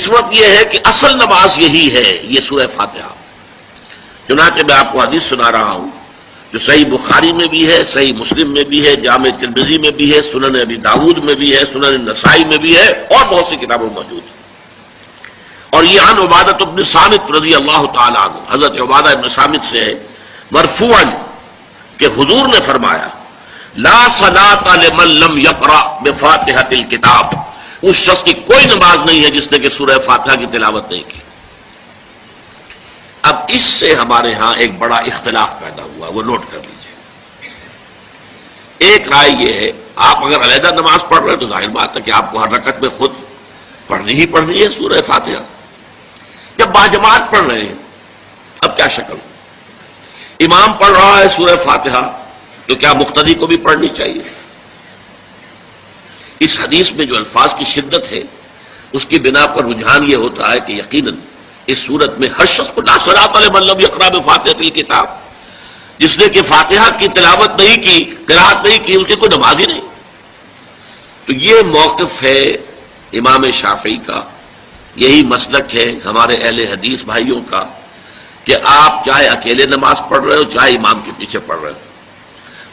اس وقت یہ ہے کہ اصل نماز یہی ہے، یہ سورہ فاتحہ. چنانچہ میں آپ کو حدیث سنا رہا ہوں جو صحیح بخاری میں بھی ہے، صحیح مسلم میں بھی ہے، جامع ترمذی میں بھی ہے، سنن ابی داود میں بھی ہے، سنن نسائی میں بھی ہے، اور بہت سی کتابوں میں موجود ہے. اور یہ عن عبادہ بن صامت رضی اللہ تعالی عنہ، حضرت عبادہ بن صامت سے ہے مرفوعا کہ حضور نے فرمایا لا صلاۃ لمن لم یقرأ بفاتحۃ الکتاب، اس شخص کی کوئی نماز نہیں ہے جس نے کہ سورہ فاتحہ کی تلاوت نہیں کی. اب اس سے ہمارے ہاں ایک بڑا اختلاف پیدا ہوا، وہ نوٹ کر لیجئے. ایک رائے یہ ہے آپ اگر علیحدہ نماز پڑھ رہے ہیں تو ظاہر بات ہے کہ آپ کو ہر رکعت میں خود پڑھنی ہی پڑھنی ہے سورہ فاتحہ. جب باجماعت پڑھ رہے ہیں اب کیا شکل، امام پڑھ رہا ہے سورہ فاتحہ تو کیا مقتدی کو بھی پڑھنی چاہیے؟ اس حدیث میں جو الفاظ کی شدت ہے اس کی بنا پر رجحان یہ ہوتا ہے کہ یقیناً اس صورت میں ہر شخص کو لا صلاۃ لمن لم یقرأ بفاتحۃ الکتاب، جس نے کہ فاتحہ کی تلاوت نہیں کی، قرأت نہیں کی، اس کی کوئی نماز ہی نہیں. تو یہ موقف ہے امام شافعی کا، یہی مسلک ہے ہمارے اہل حدیث بھائیوں کا کہ آپ چاہے اکیلے نماز پڑھ رہے ہو، چاہے امام کے پیچھے پڑھ رہے ہو،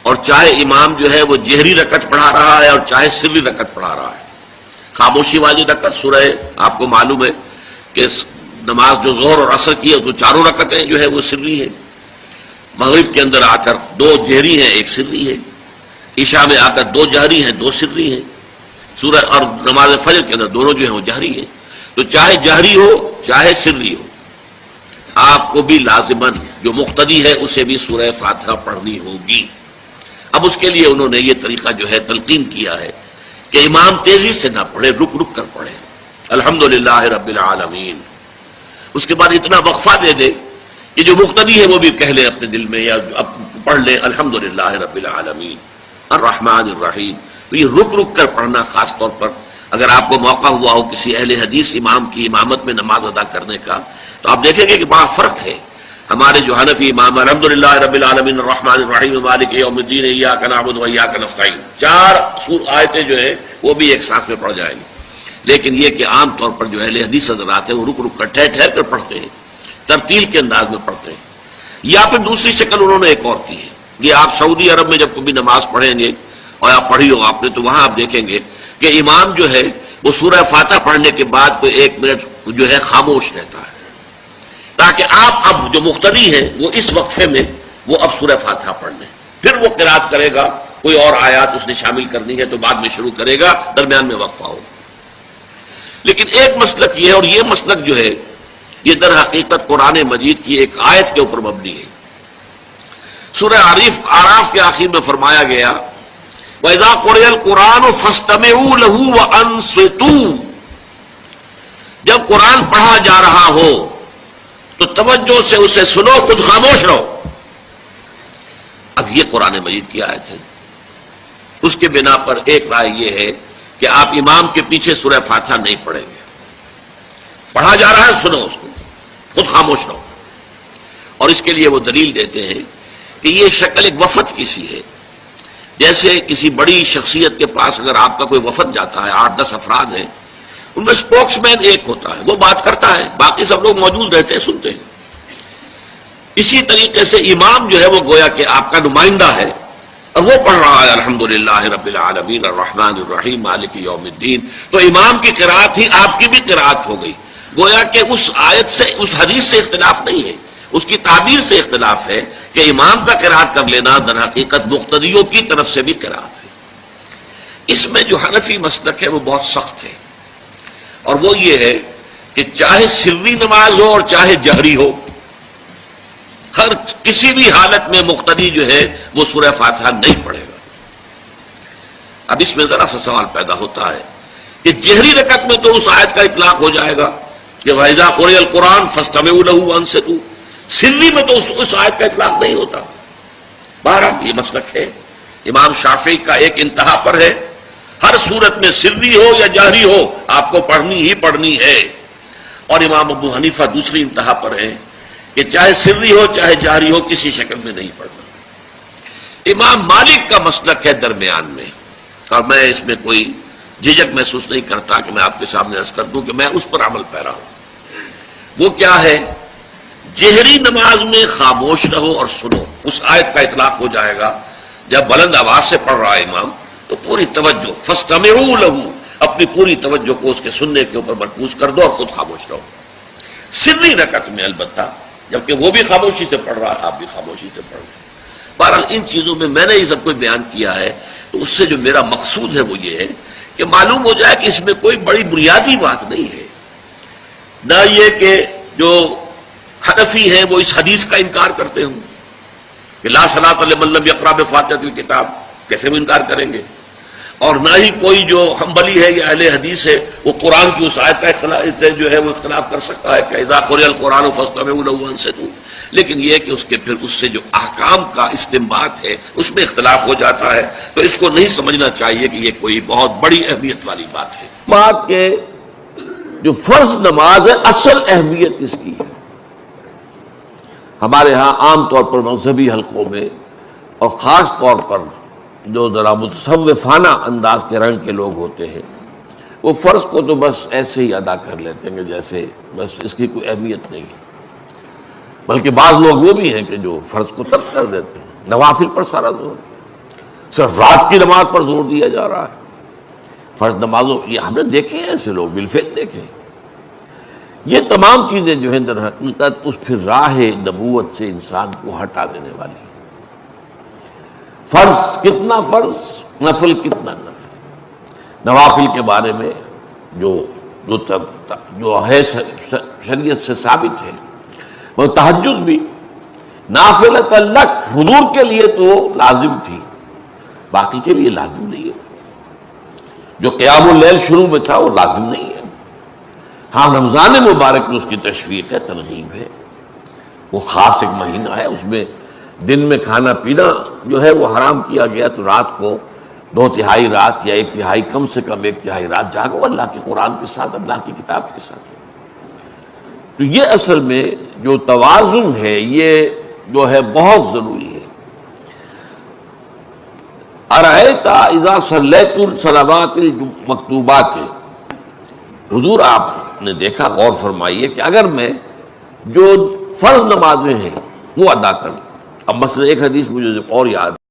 اور چاہے امام جو ہے وہ جہری رکعت پڑھا رہا ہے اور چاہے سری رکعت پڑھا رہا ہے. خاموشی والی رکعت سورہ آپ کو معلوم ہے کہ نماز جو ظہر اور عصر کی ہے تو چاروں رکعتیں جو ہے وہ سری ہیں. مغرب کے اندر آ کر دو جہری ہیں ایک سری ہے، عشاء میں آ کر دو جہری ہیں دو سری ہیں، سورہ اور نماز فجر کے اندر دونوں جو ہیں وہ جہری ہیں. تو چاہے جہری ہو چاہے سری ہو آپ کو بھی لازماً جو مقتدی ہے اسے بھی سورہ فاتحہ پڑھنی ہوگی. اب اس کے لیے انہوں نے یہ طریقہ جو ہے تلقین کیا ہے کہ امام تیزی سے نہ پڑھے، رک رک کر پڑھے الحمدللہ رب العالمین. اس کے بعد اتنا وقفہ دے دے کہ جو مقتدی ہے وہ بھی کہہ لے اپنے دل میں یا پڑھ لے الحمدللہ رب العالمین الرحمن الرحیم. تو یہ رک رک کر پڑھنا، خاص طور پر اگر آپ کو موقع ہوا ہو کسی اہل حدیث امام کی امامت میں نماز ادا کرنے کا تو آپ دیکھیں گے کہ بڑا فرق ہے. ہمارے جو حنفی امام الحمدللہ رب العالمین الرحمن الرحیم مالک یوم الدین ایاک نعبد و ایاک نستعین، 4 آیتیں جو ہیں وہ بھی ایک ساتھ میں پڑھ جائیں گی. لیکن یہ کہ عام طور پر جو اہل حدیث حضرات ہیں وہ رک رک کر ٹھہر ٹھہر کر پڑھتے ہیں، ترتیل کے انداز میں پڑھتے ہیں. یا پھر دوسری شکل انہوں نے ایک اور کی ہے، یہ آپ سعودی عرب میں جب کبھی نماز پڑھیں گے اور آپ پڑھی ہو آپ نے تو وہاں آپ دیکھیں گے کہ امام جو ہے وہ سورہ فاتحہ پڑھنے کے بعد کوئی 1 منٹ جو ہے خاموش رہتا ہے تاکہ آپ اب جو مقتدی ہیں وہ اس وقفے میں وہ اب سورہ فاتحہ پڑھ لیں. پھر وہ قرات کرے گا، کوئی اور آیات اس نے شامل کرنی ہے تو بعد میں شروع کرے گا، درمیان میں وقفہ ہوگا. لیکن ایک مسلک یہ ہے، اور یہ مسلک جو ہے یہ در حقیقت قرآن مجید کی ایک آیت کے اوپر مبنی ہے. سورہ اعراف کے آخر میں فرمایا گیا وَإِذَا قُرِئَ الْقُرْآنُ فَاسْتَمِعُوا لَهُ وَأَنصِتُوا، جب قرآن پڑھا جا رہا ہو تو توجہ سے اسے سنو، خود خاموش رہو. اب یہ قرآن مجید کی آیت ہے. اس کے بنا پر ایک رائے یہ ہے کہ آپ امام کے پیچھے سورہ فاتحہ نہیں پڑھیں گے، پڑھا جا رہا ہے سنو اس کو، خود خاموش رہو. اور اس کے لیے وہ دلیل دیتے ہیں کہ یہ شکل ایک وفد کی سی ہے. جیسے کسی بڑی شخصیت کے پاس اگر آپ کا کوئی وفد جاتا ہے، 8-10 افراد ہیں، ان میں اسپوکس مین ایک ہوتا ہے، وہ بات کرتا ہے، باقی سب لوگ موجود رہتے ہیں، سنتے ہیں. اسی طریقے سے امام جو ہے وہ گویا کہ آپ کا نمائندہ ہے اور وہ پڑھ رہا ہے الحمدللہ رب العالمین الرحمن الرحیم مالک یوم الدین. تو امام کی قرات ہی آپ کی بھی قرات ہو گئی. گویا کہ اس آیت سے، اس حدیث سے اختلاف نہیں ہے، اس کی تعبیر سے اختلاف ہے کہ امام کا قرات کر لینا در حقیقت مقتدیوں کی طرف سے بھی قرات ہے. اس میں جو حنفی مسلک ہے وہ بہت سخت ہے، اور وہ یہ ہے کہ چاہے سری نماز ہو اور چاہے جہری ہو، ہر کسی بھی حالت میں مقتدی جو ہے وہ سورہ فاتحہ نہیں پڑھے گا. اب اس میں ذرا سا سوال پیدا ہوتا ہے کہ جہری رکعت میں تو اس آیت کا اطلاق ہو جائے گا کہ وَإِذَا قُرِئَ الْقُرْآنُ فَاسْتَمِعُوا لَهُ وَأَنصِتُوا، سری میں تو اس آیت کا اطلاق نہیں ہوتا. بہرحال یہ مسلک ہے امام شافعی کا، ایک انتہا پر ہے، ہر صورت میں سری ہو یا جہری ہو آپ کو پڑھنی ہی پڑھنی ہے. اور امام ابو حنیفہ دوسری انتہا پر ہے کہ چاہے سری ہو چاہے جہری ہو کسی شکل میں نہیں پڑھنا. امام مالک کا مسلک ہے درمیان میں، اور میں اس میں کوئی جھجک محسوس نہیں کرتا کہ میں آپ کے سامنے عرض کر دوں کہ میں اس پر عمل پیرا ہوں۔ وہ کیا ہے؟ جہری نماز میں خاموش رہو اور سنو۔ اس آیت کا اطلاق ہو جائے گا جب بلند آواز سے پڑھ رہا ہے امام تو پوری توجہ، فاستمعوا لہ، اپنی پوری توجہ کو اس کے سننے کے اوپر مرکوز کر دو اور خود خاموش رہو۔ سری رکعت میں البتہ، جبکہ وہ بھی خاموشی سے پڑھ رہا ہے، آپ بھی خاموشی سے پڑھ رہے ہیں۔ بہرحال ان چیزوں میں میں نے یہ سب کچھ بیان کیا ہے، تو اس سے جو میرا مقصود ہے وہ یہ ہے کہ معلوم ہو جائے کہ اس میں کوئی بڑی بنیادی بات نہیں ہے، نہ یہ کہ جو حنفی ہیں وہ اس حدیث کا انکار کرتے ہوں کہ لا صلاۃ لمن لم یقرأ بفاتحۃ الکتاب، کیسے بھی انکار کریں گے، اور نہ ہی کوئی جو حنبلی ہے یا اہل حدیث ہے وہ قرآن کی اس آیت کا اختلاف جو ہے وہ اختلاف کر سکتا ہے کہ اذا قرئ القرآن فاستمعوا لہ وانصتوا، لیکن یہ کہ اس کے پھر اس سے جو احکام کا استنباط ہے اس میں اختلاف ہو جاتا ہے، تو اس کو نہیں سمجھنا چاہیے کہ یہ کوئی بہت بڑی اہمیت والی بات ہے۔ بات کہ جو فرض نماز ہے اصل اہمیت اس کی ہے، ہمارے ہاں عام طور پر مذہبی حلقوں میں اور خاص طور پر جو ذرا متصوفانہ انداز کے رنگ کے لوگ ہوتے ہیں وہ فرض کو تو بس ایسے ہی ادا کر لیتے ہیں کہ جیسے بس اس کی کوئی اہمیت نہیں ہے، بلکہ بعض لوگ وہ بھی ہیں کہ جو فرض کو ترک کر دیتے ہیں، نوافل پر سارا زور، صرف رات کی نماز پر زور دیا جا رہا ہے۔ فرض نمازوں، یہ ہم نے دیکھے ہیں ایسے لوگ، بالفعل دیکھے ہیں۔ یہ تمام چیزیں جو ہیں در حقیقت اس پھر راہ نبوت سے انسان کو ہٹا دینے والی ہیں۔ فرض کتنا فرض، نفل کتنا نفل۔ نوافل کے بارے میں جو ہے شریعت سے ثابت ہے، وہ تہجد بھی نافلۃ لک، حضور کے لیے تو لازم تھی، باقی کے لیے لازم نہیں ہے۔ جو قیام اللیل شروع میں تھا وہ لازم نہیں ہے، ہاں رمضان مبارک میں اس کی تشویق ہے، ترغیب ہے، وہ خاص ایک مہینہ ہے، اس میں دن میں کھانا پینا جو ہے وہ حرام کیا گیا، تو رات کو 2/3 رات یا 1/3، کم سے کم 1/3 رات جاگو اللہ کے قرآن کے ساتھ، اللہ کی کتاب کے ساتھ۔ تو یہ اصل میں جو توازن ہے یہ جو ہے بہت ضروری ہے۔ ارأیت اذا صلیت الصلوات المکتوبات، حضور آپ نے دیکھا، غور فرمائیے کہ اگر میں جو فرض نمازیں ہیں وہ ادا کروں، اب مثلا ایک حدیث مجھے اور یاد